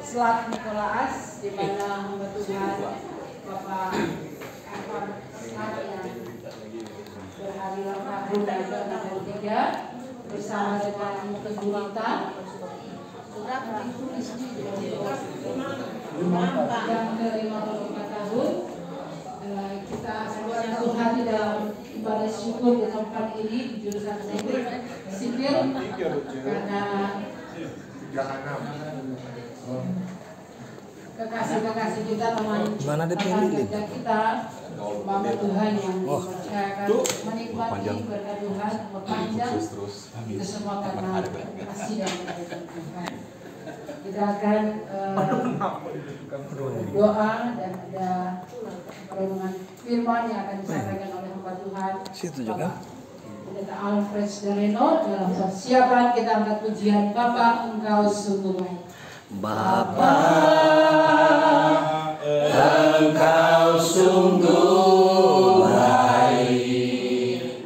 Selat Nikolaas, di mana hamba Tuhan Bapak Anwar Selat yang berhari ulang tahun ke-63 bersama dengan Teguh Rita sudah ditulis yang ke-54 tahun. Kita menyatu hati dalam ibadah syukur di tempat ini di jurusan sipil karena kekasih-kekasih kita, teman kerja kita, Bapak Tuhan yang dipercayakan menikmati berkat Tuhan berpanjang itu semua karena kasih dan berkat Tuhan. Kita akan doa dan ada perlindungan firman yang akan disampaikan oleh hamba Tuhan. Situ juga. Pendeta Alfred Dareno dalam persiapan kita angkat pujian Bapa Engkau sungguh baik. Bapa Engkau sungguh baik,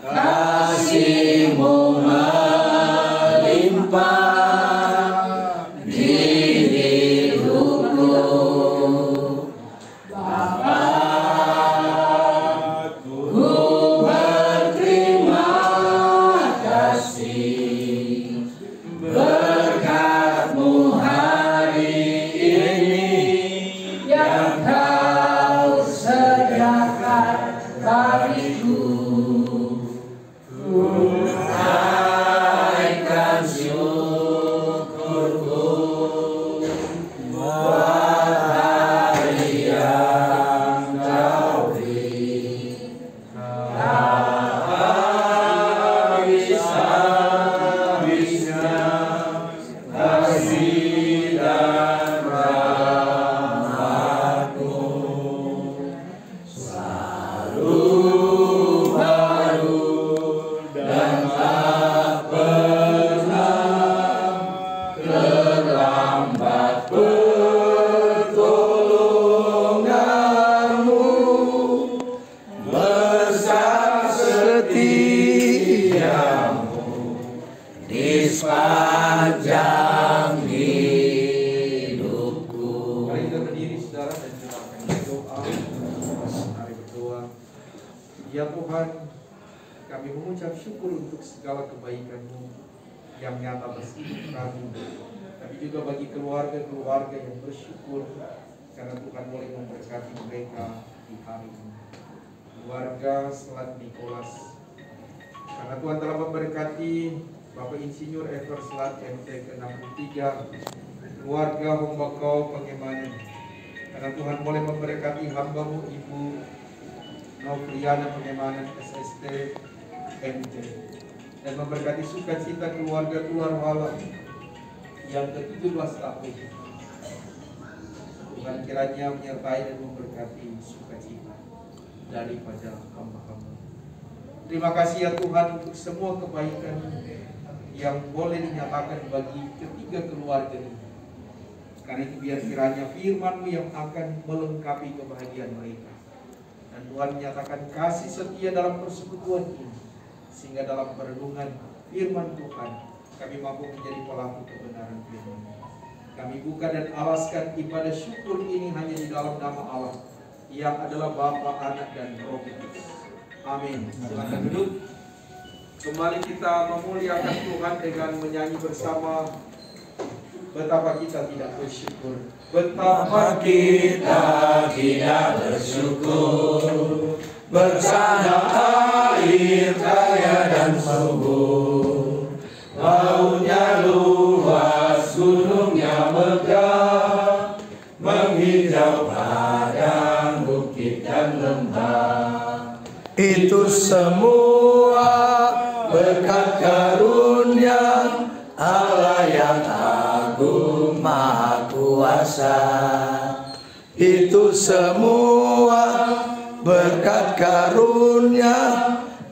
kasih-Mu melimpah di hidupku. Bapa, ku berterima kasih berkat-Mu hari ini yang Kau sediakan bagiku. Naikkan syukurku buat hari yang Kau beri. Habis-habisnya kasih dan rahmat-Mu selalu baru dan tak pernah terlambat pertolongan-Mu, besar setia-Mu di sepanjang hidupku. Mari kita berdiri saudara dan kita akan berdoa. Mari berdoa. Ya Tuhan, kami mengucap syukur untuk segala kebaikan-Mu yang nyata atas hidup kami. Tapi juga bagi keluarga-keluarga yang bersyukur karena Tuhan boleh memberkati mereka di hari ini. Keluarga Selat Nikolaas, karena Tuhan telah memberkati Bapak Insinyur Ever Selat MT ke-63, keluarga hamba Kau Pangemanan, karena Tuhan boleh memberkati hamba-Mu Ibu Novriana Pangemanan SST MT, dan memberkati sukacita keluarga Tularwala yang ke-17 tahun. Tuhan kiranya menyertai dan memberkati sukacita daripada hamba-hamba. Terima kasih ya Tuhan untuk semua kebaikan yang boleh dinyatakan bagi ketiga keluarga ini. Karena itu biar kiranya firman-Mu yang akan melengkapi kebahagiaan mereka. Dan Tuhan menyatakan kasih setia dalam persekutuan ini, sehingga dalam perenungan firman Tuhan kami mampu menjadi pelaku kebenaran firman. Kami buka dan alaskan ibadah syukur ini hanya di dalam nama Allah yang adalah Bapa, Anak, dan Roh Kudus. Amin. Silakan duduk. Kembali kita memuliakan Tuhan dengan menyanyi bersama betapa kita tidak bersyukur. Betapa Kita tidak bersyukur bersama air kaya dan subur, lautnya luas, gunungnya megah, menghijau padang, bukit dan lembah. Itu semua berkat karunia Allah yang agung maha kuasa. Itu semua berkat karunia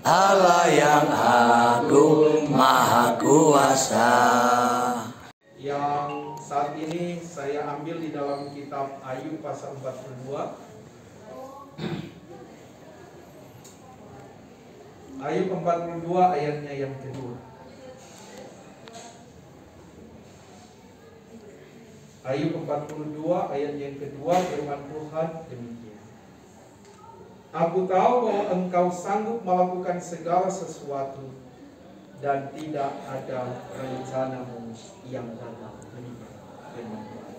Allah yang agung maha kuasa. yang saat ini saya ambil di dalam kitab Ayub pasal 42. Ayub 42 ayatnya yang kedua. Ayub 42 ayat yang kedua, firman Tuhan demikian. Aku tahu bahwa engkau sanggup melakukan segala sesuatu dan tidak ada rencanamu yang gagal. Firman Tuhan.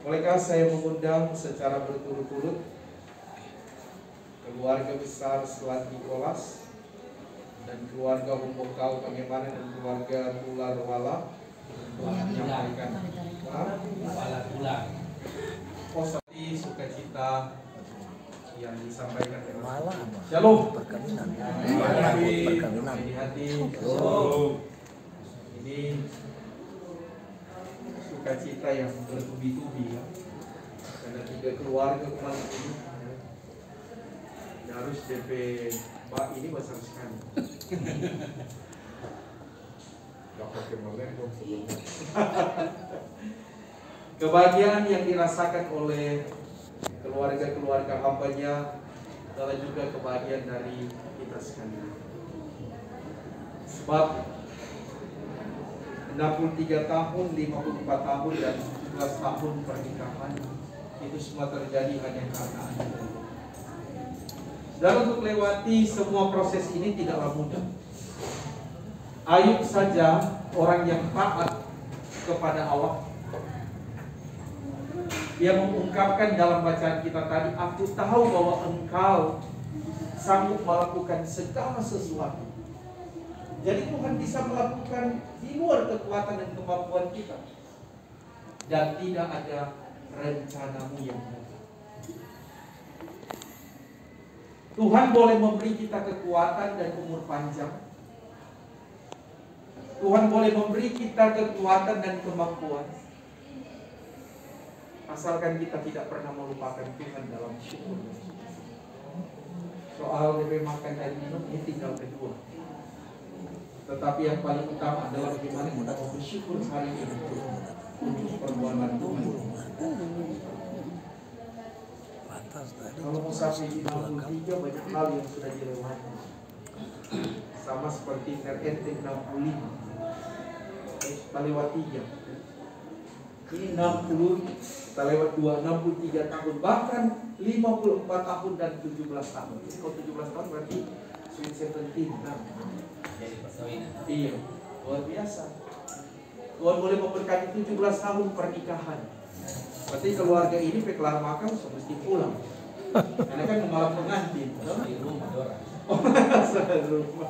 Olehkah saya mengundang secara berturut-turut keluarga besar Selat Nikolas dan keluarga Humbokau Pangemana dan keluarga Tular Wala menyampaikan posisi sukacita yang disampaikan oleh Shalom. Di hati ini sukacita yang bertubi-tubi ya. Karena 3 keluarga kemarin ini harus DP Mbak ini besar sekali. Kebahagiaan yang dirasakan oleh keluarga-keluarga hambanya adalah juga kebahagiaan dari kita sekalian. Sebab 63 tahun, 54 tahun, dan 17 tahun pernikahan itu semua terjadi hanya karena anugerah. Dan untuk melewati semua proses ini tidaklah mudah. Ayub saja orang yang taat kepada Allah. Dia mengungkapkan dalam bacaan kita tadi, aku tahu bahwa engkau sanggup melakukan segala sesuatu. Jadi Tuhan bisa melakukan di luar kekuatan dan kemampuan kita. Dan tidak ada rencanamu yang gagal. Tuhan boleh memberi kita kekuatan dan umur panjang. Tuhan boleh memberi kita kekuatan dan kemampuan. Asalkan kita tidak pernah melupakan Tuhan dalam syukur. Soal lebih makan dan minum ini tinggal kedua. Tetapi yang paling utama adalah bagaimana kita bersyukur hari ini untuk perbuatan Tuhan. Kalau mau sampai di 63 banyak hal yang sudah dilewati. Sama seperti RNT 65. Kita lewat 3. Ini 60, kita lewat 2, 63 tahun, bahkan 54 tahun dan 17 tahun. Jadi kalau 17 tahun berarti Sweet 17. Nah. Iya, luar biasa. Tuhan boleh memberkati 17 tahun pernikahan. Berarti keluarga ini kelar makan mesti pulang. Karena kan malam pengantin. Di rumah rumah.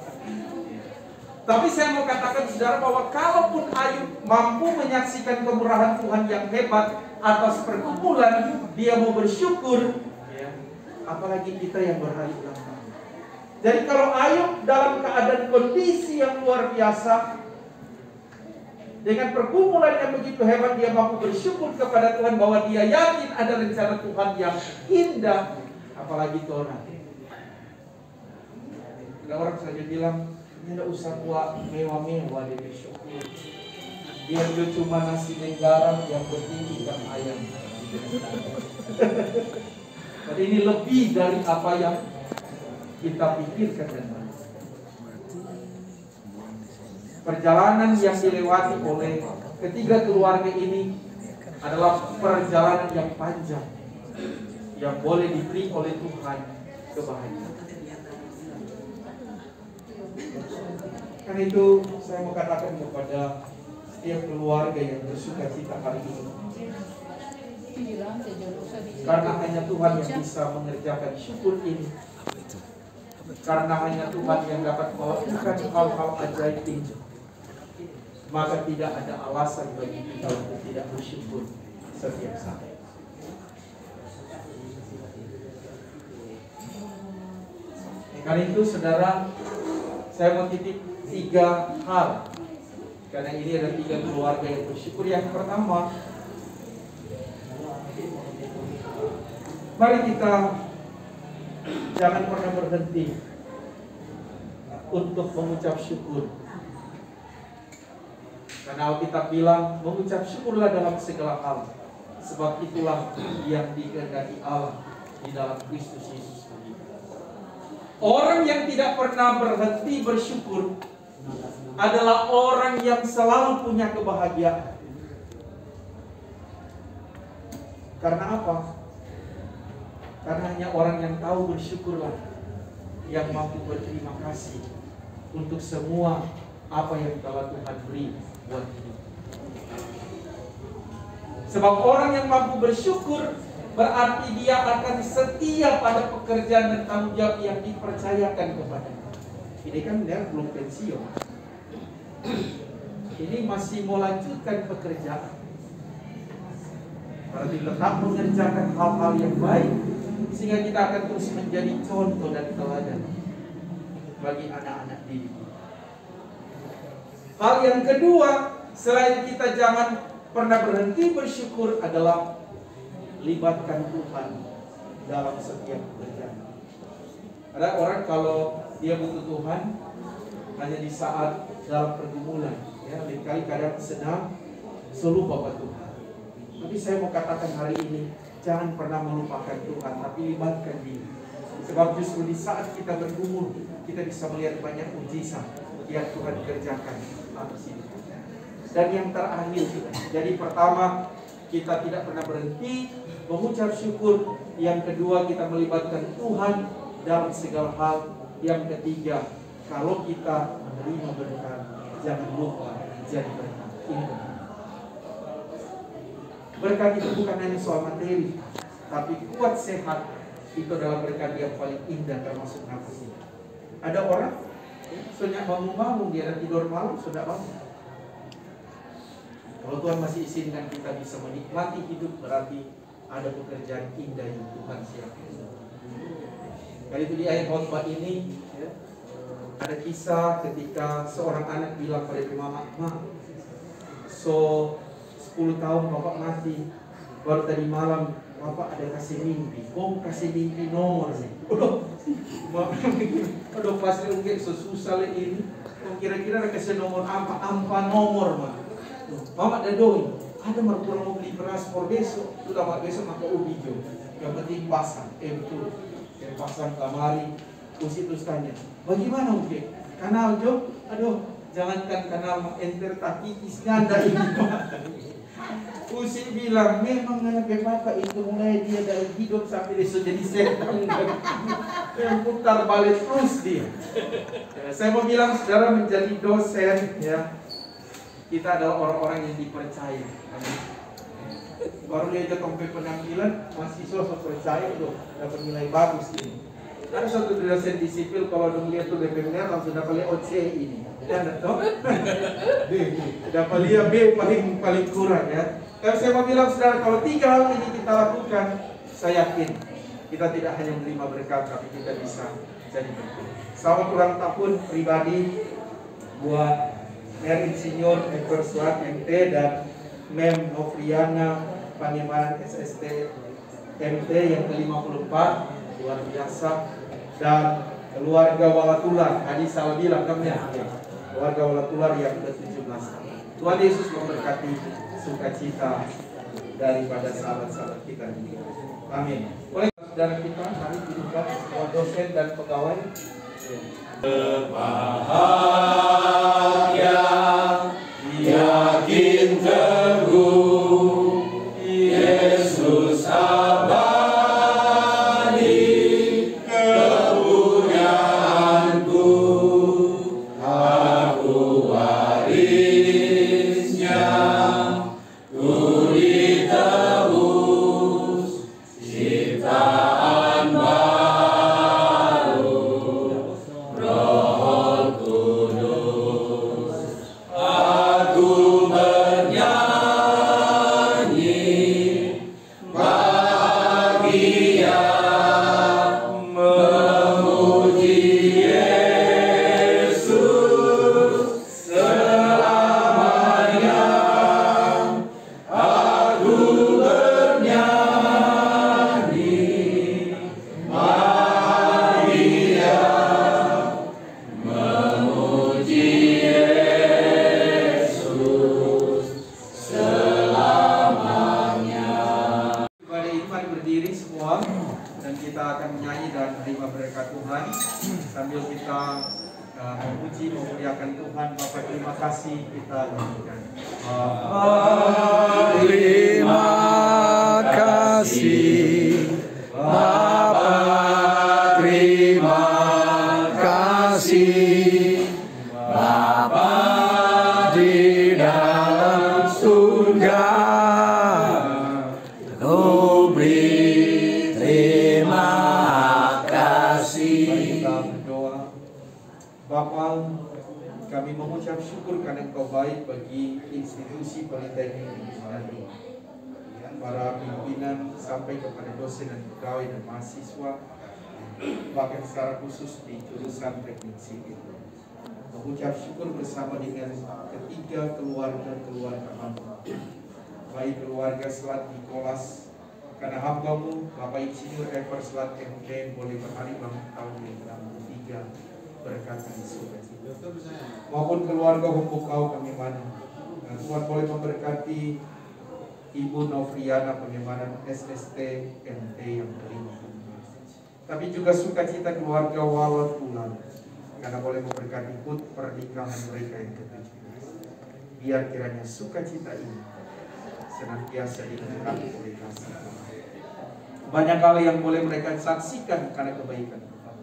Tapi saya mau katakan saudara bahwa kalaupun Ayub mampu menyaksikan kemurahan Tuhan yang hebat atas perkumpulan, dia mau bersyukur, ya, apalagi kita yang berhari ulang tahun. Jadi kalau Ayub dalam keadaan kondisi yang luar biasa, dengan perkumpulan yang begitu hebat, dia mampu bersyukur kepada Tuhan bahwa dia yakin ada rencana Tuhan yang indah, apalagi orang. Ada orang saja bilang, tidak usah buat mewah-mewah di bersyukur. Dia juga cuma nasi dan garam, yang penting ikan ayam. Jadi ini lebih dari apa yang kita pikirkan dan bahas. Perjalanan yang dilewati oleh ketiga keluarga ini adalah perjalanan yang panjang, yang boleh diberi oleh Tuhan kebahagiaan. Karena itu saya mau katakan kepada setiap keluarga yang bersuka cita hari ini, karena hanya Tuhan yang bisa mengerjakan syukur ini, karena hanya Tuhan yang dapat melakukan hal-hal ajaib ini, maka tidak ada alasan bagi kita untuk tidak bersyukur setiap saat. Karena itu saudara, saya mau titip 3 hal. Karena ini ada 3 keluarga yang bersyukur. Yang pertama, mari kita jangan pernah berhenti untuk mengucap syukur. Karena Alkitab bilang, mengucap syukurlah dalam segala hal, sebab itulah yang dikehendaki Allah di dalam Kristus Yesus. Orang yang tidak pernah berhenti bersyukur adalah orang yang selalu punya kebahagiaan. Karena apa? Karena hanya orang yang tahu bersyukurlah yang mampu berterima kasih untuk semua apa yang telah Tuhan beri buat hidup. Sebab orang yang mampu bersyukur berarti dia akan setia pada pekerjaan dan tanggung jawab yang dipercayakan kepadanya. Ini kan dia belum pensiun. Ini masih mau lanjutkan pekerjaan. Berarti tetap mengerjakan hal-hal yang baik, sehingga kita akan terus menjadi contoh dan teladan bagi anak-anak didik. Hal yang kedua, selain kita jangan pernah berhenti bersyukur, adalah libatkan Tuhan dalam setiap pekerjaan. Ada orang kalau dia butuh Tuhan hanya di saat dalam pergumulan, ya, lain kadang senang, selalu lupa Tuhan. Tapi saya mau katakan hari ini, jangan pernah melupakan Tuhan, tapi libatkan diri. Sebab justru di saat kita bergumul, kita bisa melihat banyak mujizat yang Tuhan kerjakan atas hidup kita. Dan yang terakhir, jadi pertama, kita tidak pernah berhenti mengucap syukur. Yang kedua, kita melibatkan Tuhan dalam segala hal. Yang ketiga, kalau kita menerima berkat, jangan lupa jadi berkat. Ini berkat. Berkat itu bukan hanya soal materi, tapi kuat sehat itu adalah berkat yang paling indah, termasuk nafas ini. Ada orang sudah bangun-bangun, dia tidur malam sudah bangun. Kalau Tuhan masih izinkan kita bisa menikmati hidup, berarti ada pekerjaan indah yang Tuhan siapkan. Kali itu di akhir khotbah ini, ya, ada kisah ketika seorang anak bilang pada mama, so 10 tahun bapak mati, baru tadi malam bapak ada kasih mimpi. Oh, kasih mimpi nomor sih. Aduh, pasti mungkin sesusah ini. Kira-kira ada kasih nomor apa? Ampa nomor mah. Mama dadoi, ada mertua mau beli beras for besok. Sudah mak besok maka ubi jo. Yang penting pasang, betul. Yang pasang kamari. Terus tanya, bagaimana mungkin? Kanal jo? Aduh, jangankan kanal enter tapi isnyanda ini. Usi bilang, memang anak bapak itu mulai dia dari hidup sampai dia sudah jadi setan. Putar balik terus dia. Saya mau bilang, saudara menjadi dosen, ya, kita adalah orang-orang yang dipercaya. Baru dia jatuh sampai penampilan, masih sosok percaya, udah dapat nilai bagus ini. Ada satu dosen di sipil, kalau udah lihat tuh DPR langsung dapat lihat OC ini. Dan toh, dapat lihat B paling kurang, ya. Tapi saya mau bilang, saudara, kalau 3 hal ini kita lakukan, saya yakin kita tidak hanya menerima berkat, tapi kita bisa jadi berkat. Selamat ulang tahun pribadi buat Mer Insinyur Ekor Suat MT dan Mem Novriana Panimanan SST MT yang ke-54, luar biasa. Dan keluarga Walatular, tadi salah bilang kan ya, keluarga Walatular yang ke-17. Tuhan Yesus memberkati sukacita daripada sahabat-sahabat kita ini. Amin. Oleh saudara kita, mari dudukkan semua dosen dan pegawai. Bahagia, yakin teguh, Yesus abadi, kepunyaanku, aku warisnya, ku ditebus, ciptaan baru, Roh Kudus. Aku bernyanyi bahagia, memuji Yesus selamanya. Aku bernyanyi bahagia, memuji Yesus selamanya. Pada ini mari berdiri semua dan kita akan menyanyi dan menerima berkat Tuhan sambil kita memuji memuliakan Tuhan. Bapak, terima kasih, kita nyanyikan. Terima kasih. surga, Kau beri terima kasih. Mari kita berdoa. Bapa, kami mengucap syukur karena Engkau baik bagi institusi Politeknik Indonesia, para pimpinan sampai kepada dosen dan pegawai dan mahasiswa, bahkan secara khusus di jurusan teknik sipil. Mengucap syukur bersama dengan ketiga keluarga hamba, baik keluarga Selat Nikolas, karena hamba-Mu Bapak Insinyur Ever Selat MD boleh berhari ulang tahun yang ke-63 berkati sukacita, maupun keluarga hukum Kau Pengemanan. Tuhan boleh memberkati Ibu Novriana Pengemanan SST MT yang kelima, tapi juga sukacita keluarga Walat Pulang, karena boleh memberkati pernikahan mereka yang ke-17. Biar kiranya sukacita ini senantiasa dilengkapi oleh kasih Tuhan. Banyak hal yang boleh mereka saksikan karena kebaikan Tuhan.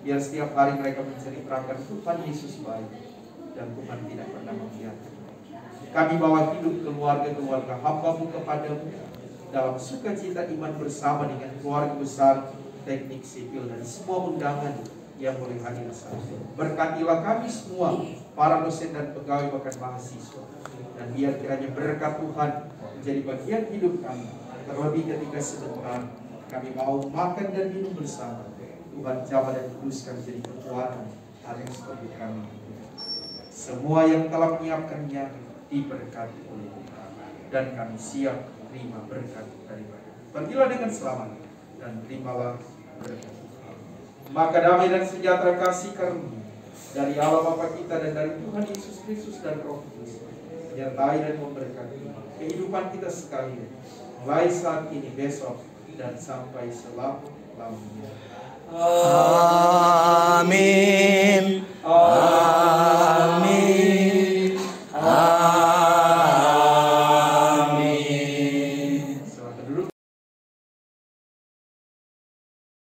Biar setiap hari mereka menceritakan Tuhan Yesus baik dan Tuhan tidak pernah membiarkan. Kami bawa hidup keluarga hamba-Mu kepadamu dalam sukacita iman bersama dengan keluarga besar teknik sipil dan semua undangan yang boleh hadir saat ini. Berkatilah kami semua, para dosen dan pegawai bahkan mahasiswa, dan biar kiranya berkat Tuhan menjadi bagian hidup kami. Terlebih ketika sebentar kami mau makan dan minum bersama, Tuhan jamah dan kuduskan menjadi kekuatan hal yang seperti kami. Semua yang telah menyiapkannya diberkati oleh Tuhan, dan kami siap terima berkat daripada. Pergilah dengan selamat dan terimalah berkat. Maka damai dan sejahtera kasih karunia dari Allah Bapa kita dan dari Tuhan Yesus Kristus dan Roh Kudus menyertai dan memberkati kehidupan kita sekalian, mulai saat ini, besok, dan sampai selama-lamanya. Amin. Amin.